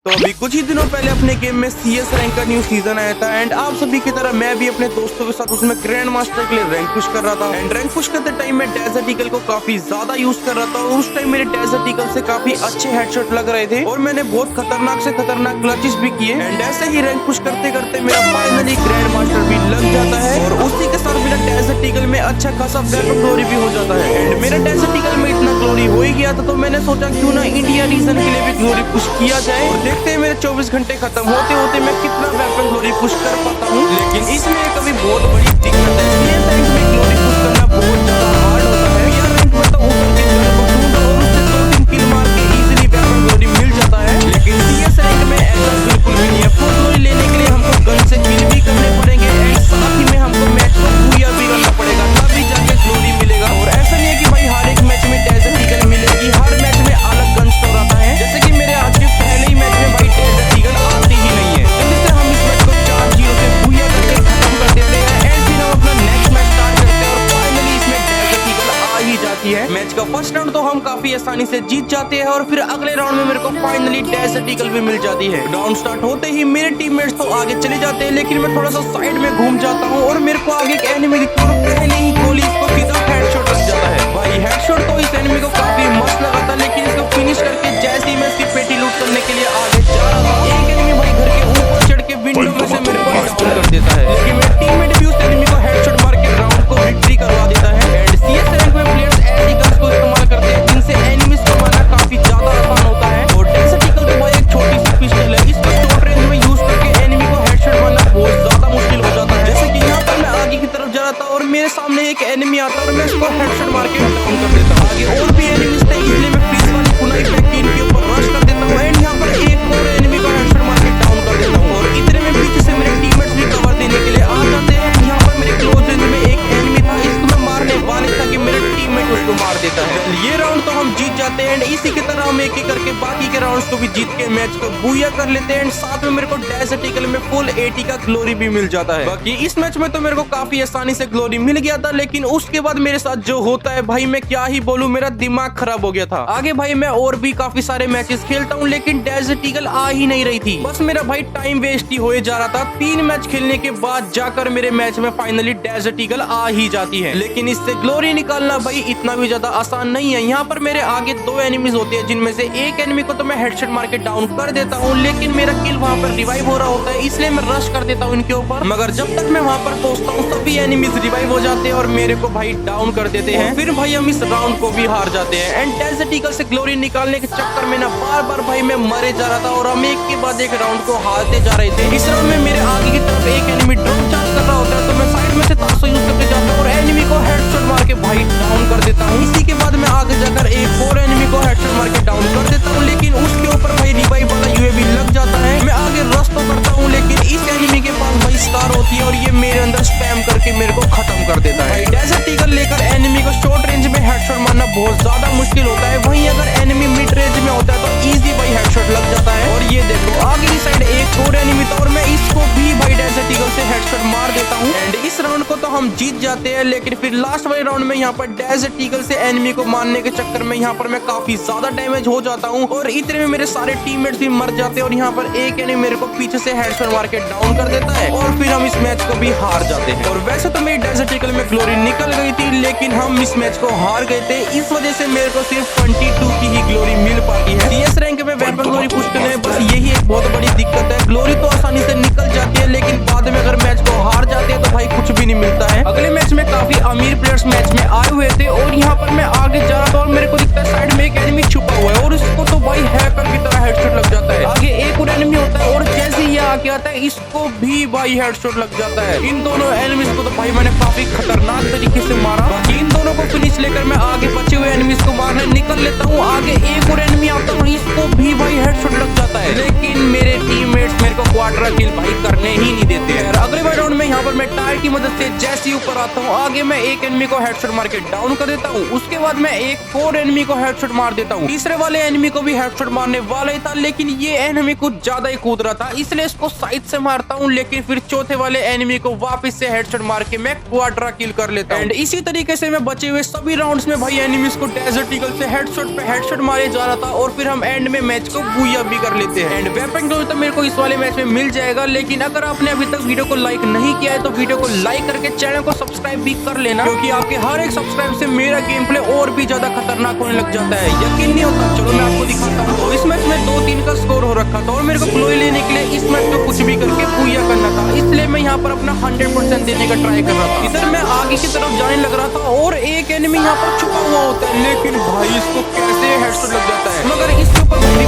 तो अभी कुछ ही दिनों पहले अपने गेम में CS रैंक का न्यू सीजन आया था एंड आप सभी की तरह मैं भी अपने दोस्तों के साथ उसमें ग्रैंड मास्टर के लिए रैंक पुश कर रहा था। एंड रैंक पुश करते टाइम मैं डेजर्ट ईगल को काफी ज्यादा यूज कर रहा था और उस टाइम मेरे डेजर्ट ईगल से काफी अच्छे हेडशॉट लग रहे थे और मैंने बहुत खतरनाक से खतरनाक क्लचेस भी किए। एंड ऐसे ही रैंक पुश करते करते मेरा फाइनली ग्रैंड मास्टर भी लग जाता है और उसी के साथ मेरा डेजर्ट ईगल में अच्छा खासा वेपन ग्लोरी भी हो जाता है। एंड मेरा डेजर्ट ईगल में इतना ग्लोरी हो ही गया था तो मैंने सोचा क्यों ना इंडिया रीजन के लिए भी ग्लोरी पुश किया जाए और देखते हैं मेरे 24 घंटे खत्म होते होते मैं कितना वेपन ग्लोरी पुश कर पाता हूँ। लेकिन इसमें कभी बहुत बड़ी दिक्कत है, CS रैंक में ग्लोरी पुश करना बहुत ज्यादा हार्ड होता है। PR रैंक में तो ऊपर की तरफ ढूंढो और उससे 2-3 किल मार के इजीली वेपन ग्लोरी मिल जाता है। लेकिन CS रैंक में ऐसा बिल्कुल भी नहीं है। फुल ग्लोरी लेने के लिए हमको गन से किल भी करने पड़ेंगे एंड साथ ही में हमको मैच को बूया भी करना पड़ेगा तभी जाके ग्लोरी मिलेगा। और ऐसा नहीं है कि भाई हर एक मैच में डेजर्ट ईगल मिलेगी, हर मैच में अलग गन स्टोर आता है। जैसे कि मेरे आज के पहले ही मैच में भाई डेजर्ट ईगल आती ही नहीं है, जिससे हम इस मैच को 4-0 से बूया करके खत्म कर देते हैं एंड फिर हम अपना नेक्स्ट मैच स्टार्ट करते हैं और फाइनली इसमें डेजर्ट ईगल आ ही जाती है। मैच का फर्स्ट राउंड तो हम काफी आसानी से जीत जाते हैं और फिर अगले राउंड में मेरे को फाइनली डेजर्ट ईगल भी मिल जाती है। राउंड स्टार्ट होते ही मेरे टीममेट्स तो आगे चले जाते हैं लेकिन मैं थोड़ा सा साइड में घूम जाता हूँ और मेरे को आगे एक एनिमी दिखता है, पहले ही गोली इसको सीधा हेडशॉट लग जाता है। भाई हेडशॉट तो इस एनिमी को काफी मस्त लगा था लेकिन इसको फिनिश करके जैसे ही मैं इसकी पेटी लूट करने के लिए आगे जा रहा था, एक एनिमी भाई घर के ऊपर चढ़ के विंडो में से मेरे को डाउन कर देता है। लेकिन मेरा टीममेट भी उस एनिमी को हेडशॉट मार के राउंड को विक्ट्री करवा देता है। एंड CS रैंक में प्लेयर्स ऐसी गन्स को इस्तेमाल करते हैं जिनसे एनिमीज को मारना काफी ज्यादा आसान होता है। और डेजर्ट ईगल तो भाई एक छोटी सी पिस्टल है, इसको शॉर्ट रेंज में यूज करके एनिमी को हेडशॉट मारना बहुत ज्यादा मुश्किल हो जाता है। जैसे कि यहाँ पर मैं आगे की तरफ जा रहा था और मेरे सामने एक एनिमी आता है और मैं इसको हेडशॉट मार के डाउन कर देता हूँ। आगे और भी एनिमीज थे इसलिए मैं फ्रीज वाली कुनाई फेंक के इनके ऊपर रश कर देता हूँ एंड यहाँ पर एक और एनिमी को हेडशॉट मार के डाउन कर देता हूँ। और इतने में पीछे से मेरे टीममेट्स भी कवर देने के लिए आ जाते हैं। यहाँ पर मेरे क्लोज रेंज में एक एनिमी था, इसको मैं मारने वाले था कि मेरा टीममेट उसको मार देता है। ये राउंड तो हम जीत जाते हैं एंड इसी की तरह हम एक एक करके बाकी के राउंड्स को भी जीत के मैच को बूया कर लेते हैं एंड साथ में मेरे को डेजर्ट ईगल में फुल 80 का ग्लोरी भी मिल जाता है। बाकी इस मैच में तो मेरे को काफी आसानी से ग्लोरी मिल गया था लेकिन उसके बाद मेरे साथ जो होता है भाई मैं क्या ही बोलूं, मेरा दिमाग खराब हो गया था। आगे भाई मैं और भी काफी सारे मैचेस खेलता हूं लेकिन डेजर्ट ईगल आ ही नहीं रही थी, बस मेरा भाई टाइम वेस्ट ही हो जा रहा था। 3 मैच खेलने के बाद जाकर मेरे मैच में फाइनली डेजर्ट ईगल आ ही जाती है। लेकिन इससे ग्लोरी निकालना भाई इतना भी ज्यादा आसान नहीं है। यहाँ पर मेरे आगे 2 एनिमीज होते हैं जिनमें से एक एनिमी को तो मैं हेडशॉट मार के डाउन कर देता हूँ लेकिन मेरा किल वहाँ पर रिवाइव हो रहा होता है इसलिए मैं रश कर देता हूँ इनके ऊपर। मगर जब तक मैं वहाँ पर पहुँचता हूँ सभी एनिमीज रिवाइव हो जाते हैं और मेरे को भाई डाउन कर देते हैं। फिर भाई हम इस राउंड को भी हार जाते हैं एंड डेजर्ट ईगल से ग्लोरी निकालने के चक्कर में ना बार बार भाई मैं मरे जा रहा था और हम एक के बाद एक राउंड को हारते जा रहे थे। इस राउंड में मेरे आगे की तरफ एक एनिमी ड्रोन चार्ज कर रहा होता है तो मैं साइड में से ताशो यूज करके जाता हूँ और एनिमी को हेडशॉट मार के भाई डाउन कर देता हूँ। इसी के बाद मैं आगे जाकर एक और एनिमी को हेडशॉट मार के डाउन कर देता हूँ लेकिन उसके ऊपर भाई रिवाइव वाला UAV लग जाता है। मैं आगे रश तो करता हूँ लेकिन इस एनिमी के पास भाई स्कार होती है और ये मेरे अंदर स्पैम करके मेरे को खत्म कर देता है। डेजर्ट ईगल लेकर एनिमी को शॉर्ट रेंज में हेडशॉट मारना बहुत ज्यादा मुश्किल होता है, वहीं अगर एनिमी मिड रेंज में होता है तो इजी भाई हेडशॉट लग जाता है। और ये देखो आगे की साइड एक और एनिमी था और मैं इसको भी भाई डेजर्ट ईगल से हेडशॉट मार देता हूँ एंड इस राउंड को तो हम जीत जाते हैं। लेकिन फिर लास्ट वाले राउंड में यहाँ पर डेजर्ट ईगल से एनिमी को मारने के चक्कर में यहाँ पर मैं काफी ज्यादा डैमेज हो जाता हूँ और इतने में मेरे सारे टीममेट्स भी मर जाते हैं और यहाँ पर एक एनिमी मेरे को पीछे से हेडशॉट मार के डाउन कर देता है और फिर हम इस मैच को भी हार जाते हैं। और वैसे तो मेरी डेजर्ट ईगल में ग्लोरी निकल गई थी लेकिन हम इस मैच को हार गए थे, इस वजह से मेरे को सिर्फ 22 की ही ग्लोरी मिल पाती है। CS रैंक में वेपन ग्लोरी पुश करने में बस यही एक बहुत बड़ी दिक्कत है, ग्लोरी तो आसानी से निकल जाती है लेकिन बाद में अगर मैच को हार जाते हैं तो भाई कुछ भी नहीं मिलता है। अगले मैच में काफी अमीर प्लेयर्स मैच में आए हुए थे और यहाँ पर मैं आगे जा रहा था और मेरे को दिखता है साइड में एक एनिमी छुपा हुआ है और इसको तो भाई हैकर की तरह हेडशॉट लग जाता है। आगे एक और एनिमी होता है और जैसे ये आगे आता है इसको भी भाई हेडशॉट लग जाता है। इन दोनों एनिमीज को तो भाई मैंने काफी खतरनाक तरीके से मारा। बाकी इन दोनों को फिनिश लेकर मैं आगे बचे हुए एनिमीज को मारने निकल लेता हूँ। आगे एक और एनिमी आता है इसको भी भाई हेडशॉट लग जाता है लेकिन मेरे टीममेट्स मेरे को क्वाड्रा किल भाई करने ही नहीं देते हैं। अगले राउंड में यहाँ पर पर मैं टायर की मदद से जैसे ही ऊपर आता हूँ आगे मैं एक एनिमी को हेडशॉट मार के डाउन कर देता हूँ। उसके बाद मैं एक और एनिमी को हेडशॉट मार देता हूँ। तीसरे वाले एनिमी को भी हेडशॉट मारने वाला ही था, लेकिन ये एनिमी कुछ ज्यादा ही कूद रहा था, इसलिए इसको साइड से मारता हूँ। लेकिन फिर चौथे वाले एनिमी को वापस से हेडशॉट मार के मैं क्वाड्रा किल कर लेता हूँ। एंड इसी तरीके से मैं बचे हुए सभी राउंड्स में भाई एनिमीज को डेजर्ट ईगल से हेडशॉट पे हेडशॉट मारे जा रहा था और फिर हम एंड में मैच को बूया भी कर लेते हैं। एंड वेपन ग्लोरी तो मेरे को इस वाले मैच में मिल जाएगा, लेकिन अगर आपने अभी तक वीडियो को लाइक नहीं किया है तो वीडियो को लाइक करके चैनल को सब्सक्राइब भी कर लेना, क्योंकि आपके हर एक सब्सक्राइब से मेरा गेम प्ले और भी ज्यादा खतरनाक होने लग जाता है। यकीन नहीं होता? चलो मैं आपको दिखाता हूँ। तो इस मैच में 2-3 का स्कोर हो रखा था और मेरे को ग्लोरी लेने के लिए इस मैच को कुछ भी करके बूया करना था, इसलिए मैं यहाँ पर अपना 100% देने का ट्राई कर रहा था। इधर मैं आगे की तरफ जाने लग रहा था और एक एनिमी यहाँ पर छुपा हुआ होता है, लेकिन भाई इसको कैसे हेडशॉट लग जाता है। मगर इसके ऊपर लग गया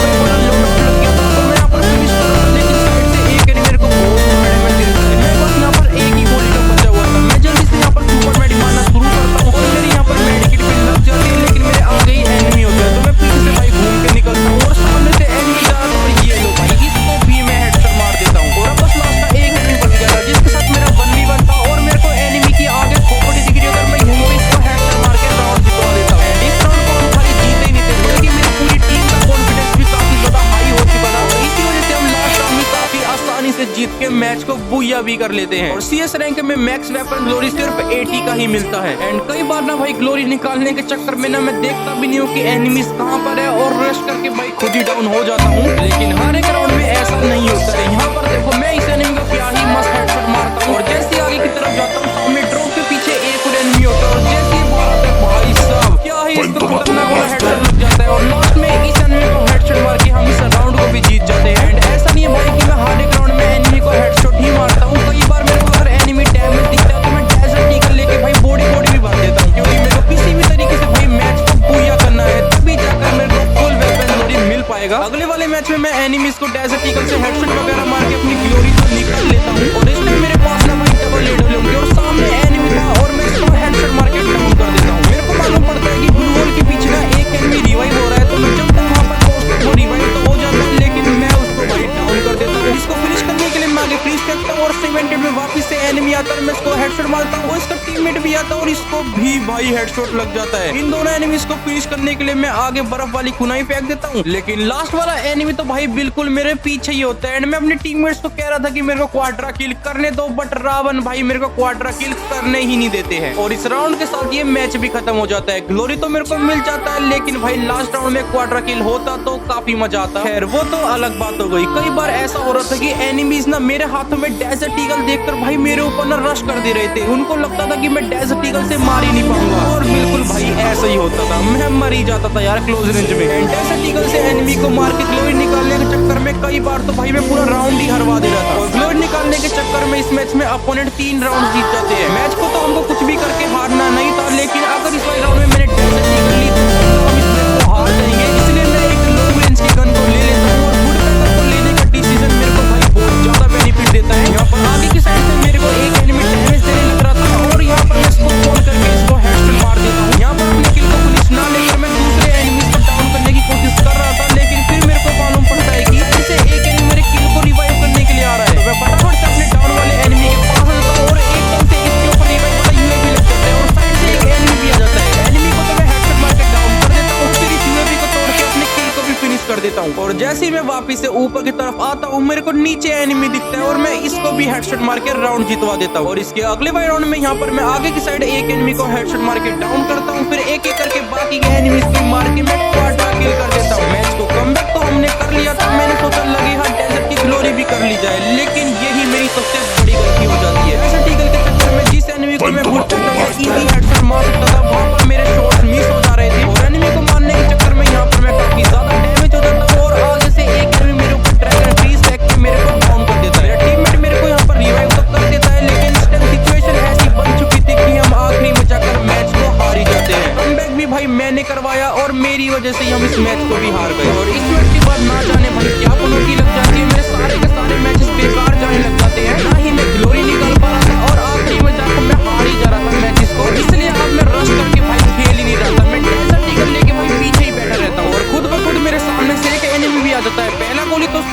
था तो मैं यहाँ पर फिनिश कर रहा था, लेकिन साइड से एक एनिमी मेरे को बहुत डैमेज दे रहा है। मैं बस यहाँ पर एक ही गोली का बचा हुआ था। मैं जल्दी से यहाँ पर सुपर मेडी मारना शुरू करता हूँ और मेरे यहाँ पर मेडिकेट भी लग जाती है, लेकिन मेरे आगे ही एनिमी होता है। तो मैं पीछे से भाई घूम के निकलता हूँ और सामने से एनिमी जा रहा था और ये लो भाई इसको भी मैं हेडशॉट मार देता हूँ। और अब बस लास्ट का एक एनिमी बच गया था जिसके साथ मेरा 1v1 था और मेरे को एनिमी की आगे खोपड़ी दिख रही है और मैं यहीं पे इसको हेडशॉट मार के राउंड जितवा देता हूँ। इस राउंड को हम खाली जीते ही नहीं थे, बल्कि मेरी पूरी टीम का कॉन्फिडेंस भी काफी ज्यादा हाई हो चुका था और इसी वजह से हम लास्ट राउंड में काफी आसानी से जीत के मैच को बूया भी कर लेते हैं। और CS रैंक में मैक्स वेपन ग्लोरी सिर्फ 80 का ही मिलता है। एंड कई बार ना भाई ग्लोरी निकालने के चक्कर में ना मैं देखता भी नहीं हूँ कि एनिमीज कहाँ पर है और रश करके भाई खुद ही डाउन हो जाता हूँ, लेकिन हर एक राउंड में ऐसा नहीं होता है। यहाँ पर देखो मैं इस एनिमी को क्या ही मस्त हेडशॉट मारता हूँ और जैसे आगे की तरफ जाता हूँ सामने ड्रॉप के पीछे एक और एनिमी होता है और जैसे ही बॉल आता है भाई साहब क्या ही इसको खतरनाक वाला हेडशॉट लग जाता है और लास्ट में इस एनिमी को हेडशॉट मार के हम इस राउंड को भी जीत जाते हैं। एंड ऐसा नहीं है भाई कि मैं हर एक राउंड में एनिमी को हेडशॉट ही मारता हूँ, कई बार मेरे को अगर एनिमी डैमेज दिखता है तो मैं डेजर्ट ईगल लेके भाई बॉडी भी भर देता हूँ, क्योंकि मेरे को किसी भी तरीके से भाई मैच को बूया करना है, तभी जाकर मेरे को फुल वेपन ग्लोरी मिल पाएगा। अगले वाले मैच में मैं एनिमीज को डेजर्ट ईगल से हेडशॉट वगैरह मार के अपनी ग्लोरी को निकाल लेता हूँ और इसमें मेरे पास ना भाई डबल एडब्ल्यू होंगे और सामने एनिमी था और मैं इसको हेडशॉट मार के डाउन कर देता हूँ। मेरे को मालूम पड़ता है कि ब्लू वॉल के पीछे ना एक एनिमी रिवाइव हो रहा है, तो मैं जब तक वहां पर पहुंचता हूँ रिवाइव तो हो जाता है, लेकिन मैं उसको भाई डाउन कर देता हूँ। इसको फिनिश करने के लिए मैं आगे फ्रीज फेंकता हूँ और सेवेंटेड में वापस से एनिमी आता है, मैं इसको हेडशॉट मारता हूँ, इसका टीममेट भी आता है और इसको भी भाई हेडशॉट लग जाता है। इन दोनों एनिमीज को फिनिश करने के लिए मैं आगे बर्फ वाली कुनाई फेंक देता हूँ, लेकिन लास्ट वाला एनिमी तो भाई बिल्कुल मेरे पीछे ही होता है। एंड मैं अपने टीममेट्स को कह रहा था कि मेरे को क्वाड्रा किल करने दो, बट रावण भाई मेरे को क्वाड्रा किल करने ही नहीं देते हैं और इस राउंड के साथ ये मैच भी खत्म हो जाता है। ग्लोरी तो मेरे को मिल जाता है, लेकिन भाई लास्ट राउंड में क्वाड्रा किल होता तो काफी मजा आता। खैर वो तो अलग बात हो गई। कई बार ऐसा हो रहा था कि एनिमीज ना मेरे हाथों में डेजर्ट ईगल देखकर भाई मेरे ऊपर ना रश कर दे रहे थे, उनको लगता था कि मैं डेजर्ट ईगल से मार ही नहीं पाऊंगा और बिल्कुल भाई ऐसा ही होता था, मैं मर ही जाता था यार क्लोज रेंज में। डेजर्ट ईगल से एनिमी को मार के ग्लोरी निकालने के चक्कर में कई बार तो भाई मैं पूरा राउंड ही हरवा दे रहा था और ग्लोरी निकालने के चक्कर में इस मैच में अपोनेंट 3 राउंड जीत जाते हैं। मैच को तो हमको कुछ भी करके हारना नहीं था, लेकिन अगर इस वाले राउंड में मैंने डेजर्ट ईगल ली तो हम इस मैच को हार जाएंगे, इसलिए मैं एक लॉन्ग रेंज की गन को ले लेता हूँ और वुड पैकर को लेने का डिसीजन मेरे को भाई बहुत ज्यादा बेनिफिट देता है। यहाँ पर आगे की साइड से मेरे को एक एनिमी डैमेज देने लग रहा था और यहाँ पर मैं इसको कॉल करके इसको हेडशॉट मार देता हूँ। यहाँ पर अपने किल को फिनिश ना लेकर मैं दूसरे एनिमीज को डाउन करने की कोशिश कर रहा था, लेकिन फिर मेरे को मालूम पड़ता है कि ऐसे एक एनिमी मेरे किल को रिवाइव करने के लिए आ रहा है, तो मैं फटाफट से अपने डाउन वाले एनिमी के पास आ जाता हूँ और एकदम से इसके ऊपर रिवाइव वाला यूएवी लग जाता है और साइड से एक एनिमी भी आ जाता है। एनिमी को तो मैं हेडशॉट मार के डाउन कर देता हूँ, फिर इस यूएवी को तोड़ के अपने किल को भी फिनिश कर देता हूँ और जैसे ही मैं वापस से ऊपर की तरफ आता हूँ मेरे को नीचे एनिमी दिखता है और मैं इसको भी हेडशॉट मार के राउंड जितवा देता हूँ। और इसके अगले वाले राउंड में यहाँ पर मैं आगे की साइड एक एनिमी को हेडशॉट मार के डाउन करता हूँ, फिर एक एक करके बाकी के एनिमीज को मार के मैं क्वाड्रा किल कर देता हूँ। मैच को कमबैक तो हमने कर लिया था, मैंने सोचा लगे हाँ डेजर्ट की ग्लोरी भी कर ली जाए, लेकिन यही मेरी सबसे बड़ी गलती हो जाती है। डेजर्ट ईगल के चक्कर में जिस एनिमी को मैं वुड पैकर से इजी हेडशॉट मार सकता था वहां पर मेरे शॉट्स मिस हो जा रहे थे और एनिमी को मारने के चक्कर में यहाँ पर मैं काफी ज्यादा डैमेज हो जाता हूँ और आगे से एक एनिमी मेरे ऊपर ड्रैगन फ्रीज फेंक के मेरे को डाउन कर देता है। टीममेट मेरे को यहाँ पर रिवाइव तो कर देता है, लेकिन इस टाइम सिचुएशन ऐसी बन चुकी थी कि हम आखिरी में जाकर मैच को हार ही जाते हैं। कमबैक भी भाई मैंने करवाया और मेरी वजह से हम इस मैच को भी हार गए और इस मैच के बाद ना जाने भाई क्या पनौती लग जाए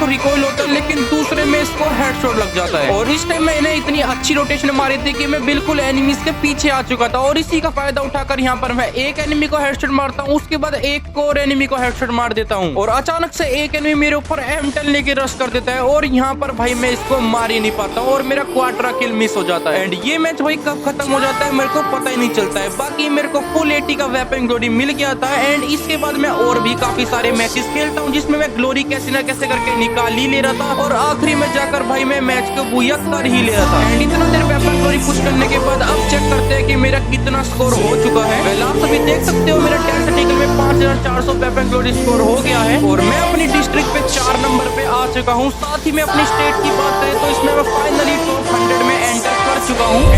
इसको रिकॉइल होता है, लेकिन दूसरे में इसको हेडशॉट लग जाता है। और इस टाइम मैंने इतनी अच्छी रोटेशन मारी थी कि मैं बिल्कुल एनिमीज के पीछे आ चुका था। और इसी का फायदा उठाकर यहाँ पर मैं एक एनिमी को हेडशॉट मारता हूँ, उसके बाद एक और एनिमी को हेडशॉट मार देता हूँ और अचानक से एक एनिमी मेरे ऊपर M10 लेके रश कर देता है और यहाँ पर भाई मैं इसको मार ही नहीं पाता और मेरा क्वाड्रा किल मिस हो जाता है। एंड ये मैच भाई कब खत्म हो जाता है मेरे को पता ही नहीं चलता है। बाकी मेरे को फुल 80 का वेपन ग्लोरी मिल गया था। एंड इसके बाद मैं और भी काफी सारे मैचेस खेलता हूँ जिसमें मैं ग्लोरी कैसे ना कैसे करके निकाल ही ले रहा था और आखिरी में जाकर भाई मैं मैच को बुया कर ही ले रहा था। एंड इतना देर वेपन ग्लोरी पुश करने के बाद अब चेक करते हैं कि मेरा कितना स्कोर हो चुका है। वेल आप सभी देख सकते हो मेरा डेज़ एटिकल में 5400 वेपन ग्लोरी स्कोर हो गया है और मैं अपनी डिस्ट्रिक्ट पे 4 नंबर पे आ चुका हूँ। साथ ही मैं अपनी स्टेट की बात करें तो इसमें मैं फाइनली टॉप 100 में एंटर कर चुका हूँ।